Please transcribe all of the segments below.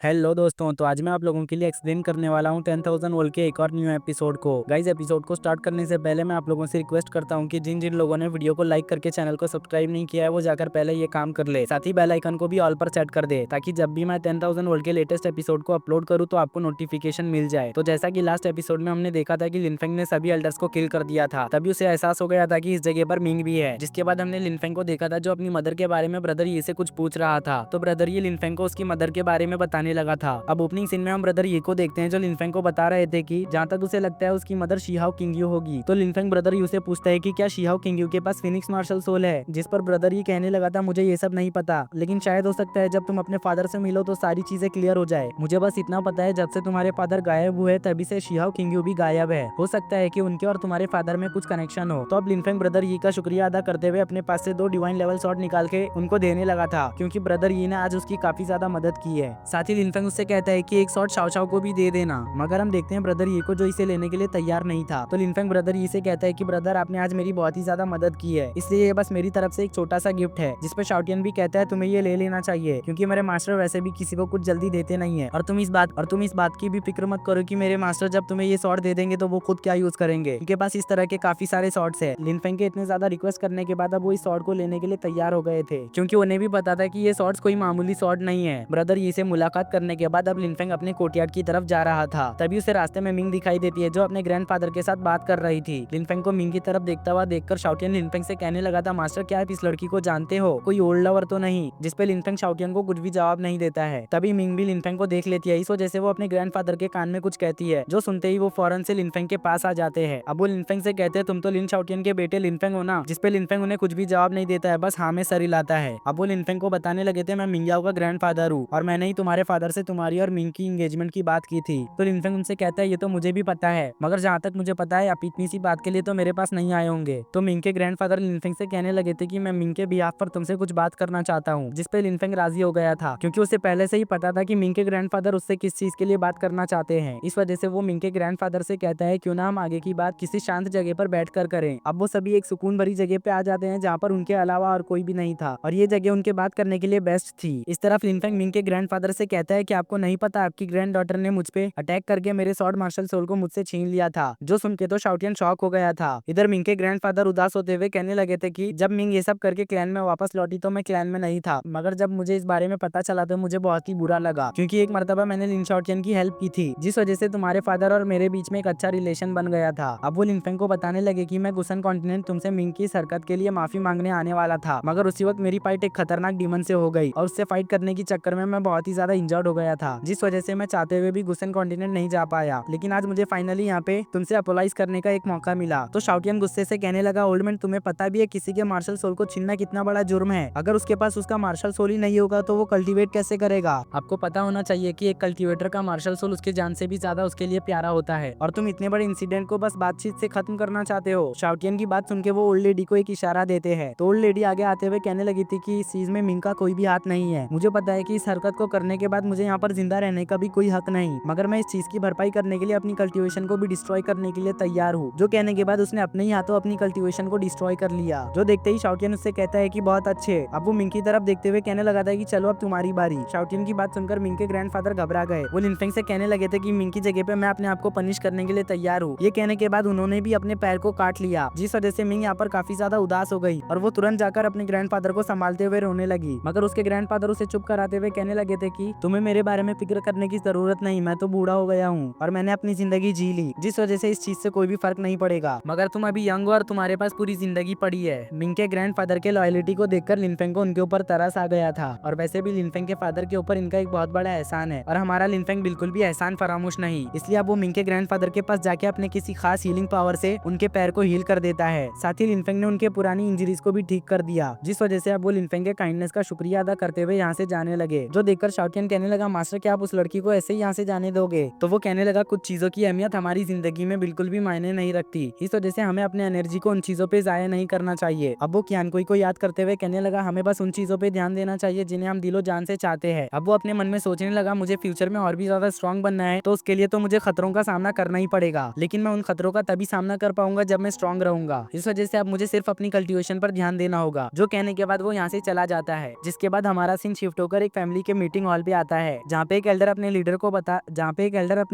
Hello दोस्तों, तो आज मैं आप लोगों के लिए एक्सप्लेन करने वाला हूँ 10,000 वोल्ट के एक और न्यू एपिसोड को। गाइस, एपिसोड को स्टार्ट करने से पहले मैं आप लोगों से रिक्वेस्ट करता हूँ कि जिन जिन लोगों ने वीडियो को लाइक करके चैनल को सब्सक्राइब नहीं किया है वो जाकर पहले ये काम कर ले। साथ ही बेल आइकन को भी ऑल पर सेट कर दे ताकि जब भी मैं 10,000 वोल्ट के लेटेस्ट एपिसोड को अपलोड करूँ तो आपको नोटिफिकेशन मिल जाए। तो जैसा कि लास्ट एपिसोड में हमने देखा था कि लिनफेंग ने सभी एल्डर्स को किल कर दिया था, तभी उसे एहसास हो गया था कि इस जगह पर मिंग भी है। जिसके बाद हमने लिनफेंग को देखा था जो अपनी मदर के बारे में ब्रदर ये से कुछ पूछ रहा था, तो ब्रदर ये लिनफेंग को उसकी मदर के बारे में बताने लगा था। अब ओपनिंग सीन में हम ब्रदर ये को देखते हैं जो लिनफेंग को बता रहे थे कि जहाँ तक उसे लगता है उसकी मदर शीहाओ किंगयू होगी। तो लिनफेंग ब्रदर यू से पूछता है कि क्या शीहाओ किंगयू के पास फिनिक्स मार्शल सोल है, जिस पर ब्रदर ये कहने लगा था मुझे ये सब नहीं पता, लेकिन शायद हो सकता है जब तुम अपने फादर से मिलो तो सारी चीजें क्लियर हो जाए। मुझे बस इतना पता है जब से तुम्हारे फादर गायब हुए तभी से शीहाओ किंगयू भी गायब है। हो सकता है कि उनके और तुम्हारे फादर में कुछ कनेक्शन हो। तो अब लिनफेंग ब्रदर ये का शुक्रिया अदा करते हुए अपने पास से 2 डिवाइन लेवल शॉट निकाल के उनको देने लगा था, क्योंकि ब्रदर ये ने आज उसकी काफी ज्यादा मदद की है। साथ ही लिनफेंग उससे कहता है कि एक शॉट शाओ शाओ को भी दे देना, मगर हम देखते हैं ब्रदर ये को जो इसे लेने के लिए तैयार नहीं था। तो लिनफेंग ब्रदर ये से कहता है कि ब्रदर आपने आज मेरी बहुत ही ज्यादा मदद की है, इसलिए ये बस मेरी तरफ से एक छोटा सा गिफ्ट है। जिस पे शाओटियन भी कहता है तुम्हें ये ले लेना चाहिए, क्योंकि मेरे मास्टर वैसे भी किसी को कुछ जल्दी देते नहीं है, और तुम इस बात की भी फिक्र मत करो कि मेरे मास्टर जब तुम्हें ये शॉट दे देंगे तो वो खुद क्या यूज करेंगे। उनके पास इस तरह के काफी सारे शॉट्स है। लिनफेंग के इतने ज्यादा रिक्वेस्ट करने के बाद अब वो इस शॉट को लेने के लिए तैयार हो गए थे, क्योंकि उन्हें भी पता था कि ये शॉट्स कोई मामूली शॉट नहीं है। ब्रदर ये से मुलाकात करने के बाद अब लिनफेंग अपने कोर्टयार्ड की तरफ जा रहा था, तभी उसे रास्ते में मिंग दिखाई देती है जो अपने ग्रैंडफादर के साथ बात कर रही थी। लिनफेंग को मिंग की तरफ देखता हुआ देखकर शाओटियन लिनफेंग से कहने लगा था मास्टर क्या आप इस लड़की को जानते हो, कोई ओल्ड लवर तो नहीं, जिस पे लिनफेंग शाओटियन को कुछ भी जवाब नहीं देता है। तभी मिंग भी लिनफेंग को देख लेती है, इस वजह से वो अपने ग्रैंडफादर के कान में कुछ कहती है, जो सुनते ही वो फौरन से लिनफेंग के पास आ जाते हैं। अब वो लिनफेंग से कहते हैं तुम तो लिन शाओटियन के बेटे लिनफेंग हो ना, जिस पे लिनफेंग उन्हें कुछ भी जवाब नहीं देता है, बस हाँ में सर हिलाता है। अब वो लिनफेंग को बताने लगे थे मैं मिंगयाओ का ग्रैंडफादर हूँ और मैंने ही तुम्हारे फादर से तुम्हारी और मिंग की एंगेजमेंट की बात की थी। तो लिनफेंग उनसे कहता है ये तो मुझे भी पता है, मगर जहाँ तक मुझे पता है आप इतनी सी बात के लिए तो मेरे पास नहीं आए होंगे। तो मिंग के ग्रैंडफादर लिनफेंग से कहने लगे थे कि मैं मिंग के बिहाफ पर तुमसे कुछ बात करना चाहता हूँ, जिस पे लिनफेंग राजी हो गया था, क्योंकि उसे पहले से ही पता था कि मिंग के ग्रैंडफादर उससे किस चीज के लिए बात करना चाहते हैं। इस वजह से वो मिंग के ग्रैंडफादर से कहता है क्यों ना हम आगे की बात किसी शांत जगह पर बैठ कर करें। अब वो सभी एक सुकून भरी जगह पे आ जाते हैं जहाँ पर उनके अलावा और कोई भी नहीं था, और ये जगह उनके बात करने के लिए बेस्ट थी। इस तरफ लिनफेंग मिंग के ग्रैंडफादर से कहता है कि आपको नहीं पता आपकी ग्रैंड डॉटर ने मुझ पे अटैक करके मेरे स्वॉर्ड मार्शल सोल को मुझसे छीन लिया था, जो सुन के तो शाओटियन शॉक हो गया था। इधर मिंग के ग्रैंडफादर उदास होते हुए कहने लगे थे कि जब मिंग ये सब करके क्लैन में वापस लौटी तो मैं क्लैन में नहीं था, मगर जब मुझे इस बारे में पता चला तो मुझे बहुत ही बुरा लगा, क्योंकि एक मर्तबा मैंने लिन शाओटियन की हेल्प की थी, जिस वजह से तुम्हारे फादर और मेरे बीच में एक अच्छा रिलेशन बन गया था। अब वो लिनफेंग को बताने लगे कि मैं गुसन कॉन्टिनेंट तुमसे मिंग की इस हरकत के लिए माफी मांगने आने वाला था, मगर उसी वक्त मेरी फाइट एक खतरनाक डीमन से हो गई और उससे फाइट करने के चक्कर में मैं बहुत ही ज्यादा इंजर्ड हो गया था, जिस वजह से मैं चाहते हुए भी गुसन कॉन्टिनेंट नहीं जा पाया। लेकिन आज मुझे फाइनली यहाँ पे तुमसे अपोलाइज करने का एक मौका मिला। तो शाओटियन गुस्से से कहने लगा ओल्ड मैन तुम्हें पता भी है किसी के मार्शल सोल को छीनना कितना बड़ा जुर्म है, अगर उसके पास उसका मार्शल सोल ही नहीं होगा तो वो कल्टीवेट कैसे करेगा। आपको पता होना चाहिए कि एक कल्टीवेटर का मार्शल सोल उसके जान से भी ज्यादा उसके लिए प्यारा होता है, और तुम इतने बड़े इंसिडेंट को बस बातचीत से खत्म करना चाहते हो। शाओटियन की बात सुन के वो ओल्ड लेडी को एक इशारा देते हैं, तो ओल्ड लेडी आगे आते हुए कहने लगी थी कि इस चीज में मिंग का कोई भी हाथ नहीं है। मुझे पता है कि इस हरकत को करने के बाद मुझे यहाँ पर जिंदा रहने का भी कोई हक नहीं, मगर मैं इस चीज की भरपाई करने के लिए अपनी कल्टीवेशन को भी डिस्ट्रॉय करने के लिए तैयार हूँ। जो कहने के बाद उसने अपने ही हाथों अपनी कल्टीवेशन को डिस्ट्रॉय कर लिया, जो देखते ही शाओटियन उससे कहता है कि बहुत अच्छे। अब वो मिंग की तरफ देखते हुए कहने लगा था कि चलो अब तुम्हारी बारी। शाओटियन की बात सुनकर मिंग के ग्रैंडफादर घबरा गए। वो लिनफेंग से कहने लगे थे कि मिंग की जगह पे मैं अपने आप को पनिश करने के लिए तैयार हूँ। ये कहने के बाद उन्होंने भी अपने पैर को काट लिया, जिस वजह से मिंग यहाँ पर काफी ज्यादा उदास हो गई और वो तुरंत जाकर अपने ग्रैंडफादर को संभालते हुए रोने लगी, मगर उसके ग्रैंडफादर उसे चुप कराते हुए कहने लगे थे कि तुम्हें मेरे बारे में फिक्र करने की जरूरत नहीं, मैं तो बूढ़ा हो गया हूँ और मैंने अपनी जिंदगी जी ली, जिस वजह से इस चीज से कोई भी फर्क नहीं पड़ेगा, मगर तुम अभी यंग हो और तुम्हारे पास पूरी जिंदगी पड़ी है। मिंग के ग्रैंडफादर के लॉयलिटी को देखकर लिनफेंग को उनके ऊपर तरस आ गया था, और वैसे भी लिनफेंग के फादर के ऊपर इनका एक बहुत बड़ा एहसान है और हमारा लिनफेंग बिल्कुल भी एहसान फरामोश नहीं। इसलिए अब वो मिंग के ग्रैंडफादर के पास जाके अपने किसी खास हीलिंग पावर से उनके पैर को हील कर देता है। साथ ही लिनफेंग ने उनके पुरानी इंजरीज को भी ठीक कर दिया, जिस वजह से अब वो लिनफेंग के काइंडनेस का शुक्रिया अदा करते हुए यहाँ से जाने लगे। जो देखकर शाओटियन कहने लगा मास्टर क्या आप उस लड़की को ऐसे ही यहाँ से जाने दोगे। तो वो कहने लगा कुछ चीजों की अहमियत हमारी जिंदगी में बिल्कुल भी मायने नहीं रखती, इस वजह से हमें अपने एनर्जी को उन चीजों पे जाया नहीं करना चाहिए। अब वो कियानकोई को याद करते हुए कहने लगा हमें बस उन चीजों पे ध्यान देना चाहिए जिन्हें हम दिलो जान से चाहते हैं। अब वो अपने मन में सोचने लगा मुझे फ्यूचर में और भी ज्यादा स्ट्रॉन्ग बनना है, तो उसके लिए तो मुझे खतरों का सामना करना ही पड़ेगा, लेकिन मैं उन खतरों का तभी सामना कर पाऊंगा जब मैं स्ट्रॉन्ग रहूंगा। इस वजह से अब मुझे सिर्फ अपनी कल्टीवेशन पर ध्यान देना होगा। जो कहने के बाद वो यहाँ से चला जाता है, जिसके बाद हमारा सीन शिफ्ट होकर एक फैमिली के मीटिंग हॉल पे आता आता है, जहाँ पे एक एल्डर अपने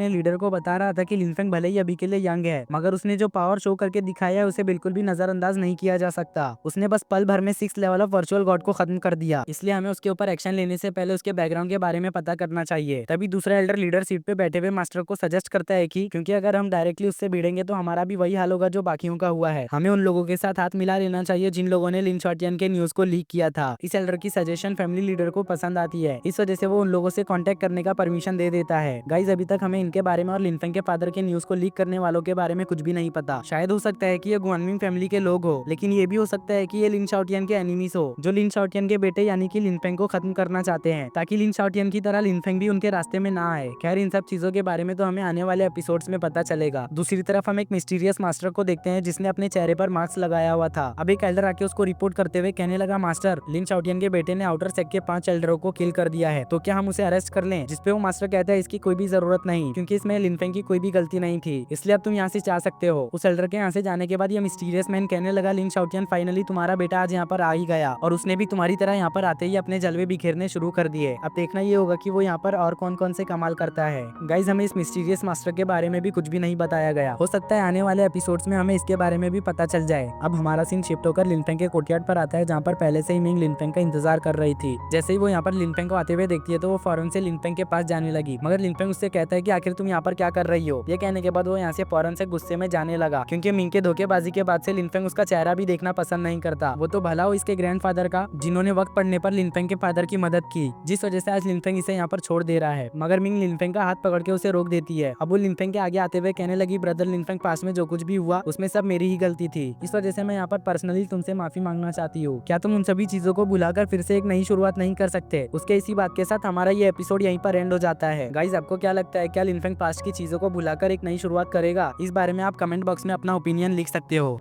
लीडर को बता रहा था कि लिनफेंग भले ही अभी के लिए यंग है, मगर उसने जो पावर शो करके दिखाया है उसे बिल्कुल भी नजरअंदाज नहीं किया जा सकता। उसने बस पल भर में 6 लेवल ऑफ वर्चुअल गॉड को खत्म कर दिया, इसलिए हमें उसके ऊपर एक्शन लेने से पहले उसके बैकग्राउंड के बारे में पता करना चाहिए। तभी दूसरा एल्डर लीडर सीट पे बैठे हुए मास्टर को सजेस्ट करता है कि क्योंकि अगर हम डायरेक्टली उससे भिड़ेंगे तो हमारा भी वही हाल होगा जो बाकियों का हुआ है। हमें उन लोगों के साथ हाथ मिला लेना चाहिए जिन लोगों ने लिन शॉर्टियन के न्यूज को लीक किया था। इस एल्डर की सजेशन फैमिली लीडर को पसंद आती है, इस वजह से वो उन लोगों से कांटेक्ट करने का परमिशन दे देता है। गाइस, अभी तक हमें इनके बारे में और लिनफेंग के फादर के न्यूज को लीक करने वालों के बारे में कुछ भी नहीं पता। शायद हो सकता है कि ये गुआनमिंग फैमिली के लोग हो, लेकिन ये भी हो सकता है कि ये लिन शाओटियन के एनिमीज हो, जो लिन शाओटियन के बेटे यानी कि लिनफेंग को खत्म करना चाहते हैं, ताकि लिन शाओटियन की तरह लिनफेंग भी उनके रास्ते में ना आए। खैर, इन सब चीजों के बारे में तो हमें आने वाले एपिसोड्स में पता चलेगा। दूसरी तरफ हम एक मिस्टीरियस मास्टर को देखते हैं जिसने अपने चेहरे पर मास्क लगाया हुआ था। अब एक एल्डर आके उसको रिपोर्ट करते हुए कहने लगा, मास्टर, लिन शाओटियन के बेटे ने आउटर सेक के 5 एल्डरों को किल कर दिया है, तो क्या हम उसे अरेस्ट कर लें? जिसपे वो मास्टर कहता है इसकी कोई भी जरूरत नहीं, क्योंकि इसमें लिनफेंग की कोई भी गलती नहीं थी, इसलिए अब तुम यहाँ से जा सकते हो। उस एल्डर के यहाँ से जाने के बाद ये मिस्टीरियस मैन कहने लगा, लिन शाओटियन, फाइनली तुम्हारा बेटा आज यहाँ पर आ ही गया, और उसने भी तुम्हारी तरह यहाँ पर आते ही अपने जलवे बिखेरने शुरू कर दिए। अब देखना ये होगा कि वो यहाँ पर और कौन कौन से कमाल करता है। गाइज, हमें इस मिस्टीरियस मास्टर के बारे में भी कुछ भी नहीं बताया गया, हो सकता है आने वाले एपिसोड्स में हमें इसके बारे में भी पता चल जाए। अब हमारा सीन शिफ्ट होकर लिनफेंग के कोर्टयार्ड पर आता है, जहाँ पर पहले से ही मिंग लिनफेंग का इंतजार कर रही थी। जैसे ही वो यहाँ पर लिनफेंग को आते हुए देखती है तो वो फौरन से लिनफेंग के पास जाने लगी, मगर लिनफेंग उससे कहता है कि आखिर तुम यहाँ पर क्या कर रही हो। ये कहने के बाद वो यहाँ से फौरन से गुस्से में जाने लगा, क्योंकि मिंग के धोखेबाजी के बाद से लिनफेंग उसका चेहरा भी देखना पसंद नहीं करता। वो तो भला हो इसके ग्रैंडफादर का, जिन्होंने वक्त पड़ने पर लिनफेंग के फादर की मदद की, जिस वजह से आज लिनफेंग इसे यहाँ पर छोड़ दे रहा है, मगर मिंग लिनफेंग का हाथ पकड़ के उसे रोक देती है। अब वो लिनफेंग के आगे आते हुए कहने लगी, ब्रदर लिनफेंग, पास में जो कुछ भी हुआ उसमें सब मेरी ही गलती थी, इस वजह से मैं यहाँ पर पर्सनली तुमसे माफी मांगना चाहती हूँ। क्या तुम उन सभी चीजों को भुलाकर फिर से एक नई शुरुआत नहीं कर सकते? उसके इसी बात के साथ हमारा ये एपिसोड यहीं पर एंड हो जाता है। गाइज, आपको क्या लगता है, क्या लिनफेंग पास्ट की चीजों को भुलाकर एक नई शुरुआत करेगा? इस बारे में आप कमेंट बॉक्स में अपना ओपिनियन लिख सकते हो।